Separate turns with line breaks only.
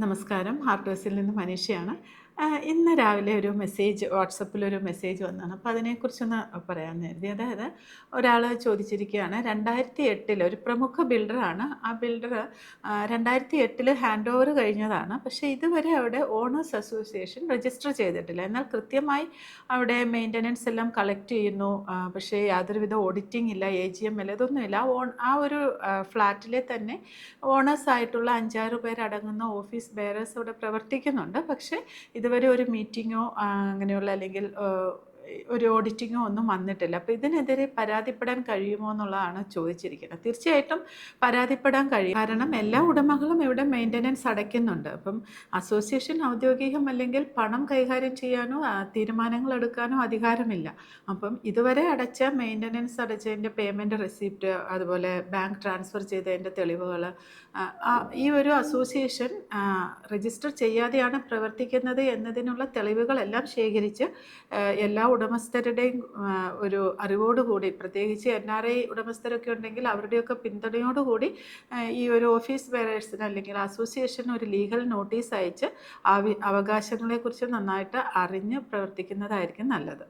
നമസ്കാരം. ഹാർട്ട് നിന്ന് മനീഷയാണ്. ഇന്ന് രാവിലെ ഒരു മെസ്സേജ് വാട്സപ്പിലൊരു മെസ്സേജ് വന്നതാണ്. അപ്പോൾ അതിനെക്കുറിച്ചൊന്ന് പറയാമെന്ന് കരുതി. അതായത് ഒരാൾ ചോദിച്ചിരിക്കുകയാണ്, 2008 ഒരു പ്രമുഖ ബിൽഡറാണ്. ആ ബിൽഡർ 2008 ഹാൻഡ് ഓവർ കഴിഞ്ഞതാണ്. പക്ഷേ ഇതുവരെ അവിടെ ഓണേഴ്സ് അസോസിയേഷൻ രജിസ്റ്റർ ചെയ്തിട്ടില്ല. എന്നാൽ കൃത്യമായി അവിടെ മെയിൻ്റനൻസ് എല്ലാം കളക്ട് ചെയ്യുന്നു. പക്ഷേ യാതൊരുവിധ ഓഡിറ്റിംഗ് ഇല്ല, AGM ഇല്ല, ഇതൊന്നുമില്ല. ആ ഒരു ഫ്ലാറ്റിലെ തന്നെ ഓണേഴ്സ് ആയിട്ടുള്ള 5-6 പേരടങ്ങുന്ന ഓഫീസ് ബെയറേഴ്സ് അവിടെ പ്രവർത്തിക്കുന്നുണ്ട്. പക്ഷേ ഇതുവരെ ഒരു മീറ്റിങ്ങോ അങ്ങനെയുള്ള അല്ലെങ്കിൽ ഒരു ഓഡിറ്റിങ്ങോ ഒന്നും വന്നിട്ടില്ല. അപ്പോൾ ഇതിനെതിരെ പരാതിപ്പെടാൻ കഴിയുമോ എന്നുള്ളതാണ് ചോദിച്ചിരിക്കുന്നത്. തീർച്ചയായിട്ടും പരാതിപ്പെടാൻ കഴിയും. കാരണം എല്ലാ ഉടമകളും ഇവിടെ മെയിൻ്റനൻസ് അടയ്ക്കുന്നുണ്ട്. അപ്പം അസോസിയേഷൻ ഔദ്യോഗികമല്ലെങ്കിൽ പണം കൈകാര്യം ചെയ്യാനോ തീരുമാനങ്ങൾ എടുക്കാനോ അധികാരമില്ല. അപ്പം ഇതുവരെ അടച്ച മെയിൻ്റനൻസ് അടച്ചതിൻ്റെ പേയ്മെൻറ്റ് റെസിപ്റ്റ്, അതുപോലെ ബാങ്ക് ട്രാൻസ്ഫർ ചെയ്തതിൻ്റെ തെളിവുകൾ, ഈ ഒരു അസോസിയേഷൻ രജിസ്റ്റർ ചെയ്യാതെയാണ് പ്രവർത്തിക്കുന്നത് എന്നതിനുള്ള തെളിവുകളെല്ലാം ശേഖരിച്ച് എല്ലാ ഉടമസ്ഥരുടെയും ഒരു അറിവോടുകൂടി, പ്രത്യേകിച്ച് NRI ഉടമസ്ഥരൊക്കെ ഉണ്ടെങ്കിൽ അവരുടെയൊക്കെ പിന്തുണയോടുകൂടി ഈ ഒരു ഓഫീസ് ബെയറേഴ്സിന് അല്ലെങ്കിൽ അസോസിയേഷന് ഒരു ലീഗൽ നോട്ടീസ് അയച്ച് അവകാശങ്ങളെക്കുറിച്ച് നന്നായിട്ട് അറിഞ്ഞ് പ്രവർത്തിക്കുന്നതായിരിക്കും നല്ലത്.